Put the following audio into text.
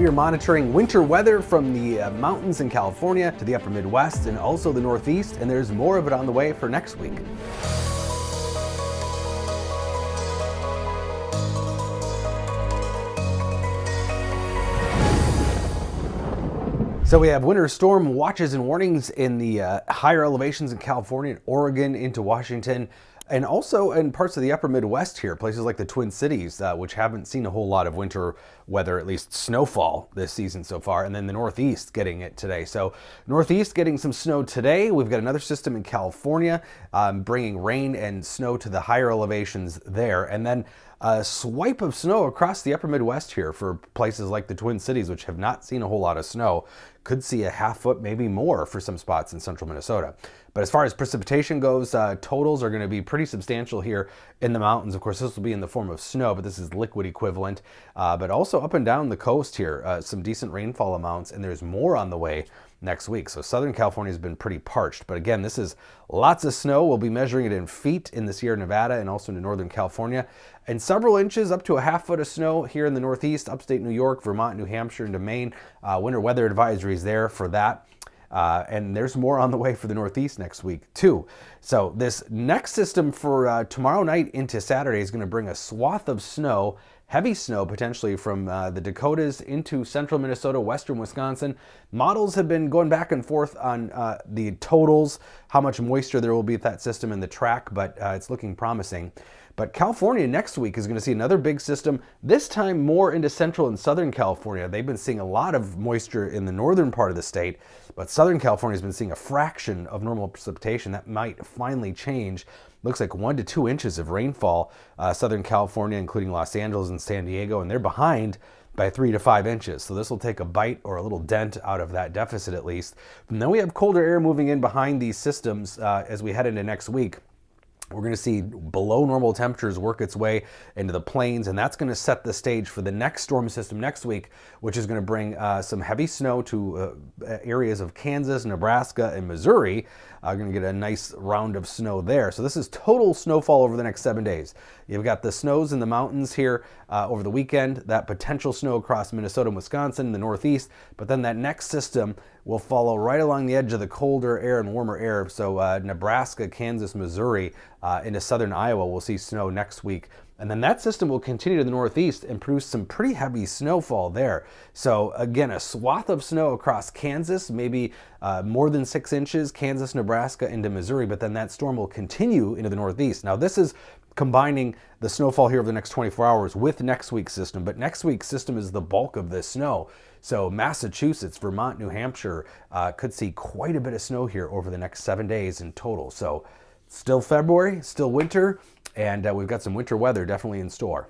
We are monitoring winter weather from the mountains in California to the upper Midwest and also the Northeast, and there's more of it on the way for next week. So we have winter storm watches and warnings in the higher elevations in California and Oregon into Washington, and also in parts of the upper Midwest here, places like the Twin Cities, which haven't seen a whole lot of winter weather, at least snowfall this season so far, and then the Northeast getting it today. So Northeast getting some snow today. We've got another system in California bringing rain and snow to the higher elevations there, and then a swipe of snow across the upper Midwest here for places like the Twin Cities, which have not seen a whole lot of snow. Could see a half foot, maybe more for some spots in central Minnesota. But as far as precipitation goes, totals are going to be pretty substantial here in the mountains. Of course, this will be in the form of snow, but this is liquid equivalent. But also up and down the coast here, some decent rainfall amounts, and there's more on the way next week. So Southern California has been pretty parched. But again, this is lots of snow. We'll be measuring it in feet in the Sierra Nevada and also in Northern California. And several inches, up to a half foot of snow here in the Northeast, upstate New York, Vermont, New Hampshire, into Maine. Winter weather advisories there for that. And there's more on the way for the Northeast next week too. So this next system for tomorrow night into Saturday is going to bring a swath of snow, heavy snow potentially from the Dakotas into central Minnesota, western Wisconsin. Models have been going back and forth on the totals, how much moisture there will be at that system in the track, but it's looking promising. But California next week is going to see another big system, this time more into central and southern California. They've been seeing a lot of moisture in the northern part of the state, but southern California has been seeing a fraction of normal precipitation. That might finally change. Looks like 1 to 2 inches of rainfall, Southern California, including Los Angeles and San Diego, and they're behind by 3 to 5 inches. So this will take a bite or a little dent out of that deficit at least. And then we have colder air moving in behind these systems as we head into next week. We're going to see below normal temperatures work its way into the plains, and that's going to set the stage for the next storm system next week, which is going to bring some heavy snow to areas of Kansas, Nebraska, and Missouri. Going to get a nice round of snow there. So this is total snowfall over the next 7 days. You've got the snows in the mountains here over the weekend, that potential snow across Minnesota and Wisconsin, the Northeast, but then that next system will follow right along the edge of the colder air and warmer air. So Nebraska, Kansas, Missouri, into southern Iowa, we'll see snow next week. And then that system will continue to the Northeast and produce some pretty heavy snowfall there. So again, a swath of snow across Kansas, maybe more than 6 inches, Kansas, Nebraska, into Missouri, but then that storm will continue into the Northeast. Now this is combining the snowfall here over the next 24 hours with next week's system, but next week's system is the bulk of this snow. So Massachusetts, Vermont, New Hampshire could see quite a bit of snow here over the next 7 days in total. So still February, still winter, and we've got some winter weather definitely in store.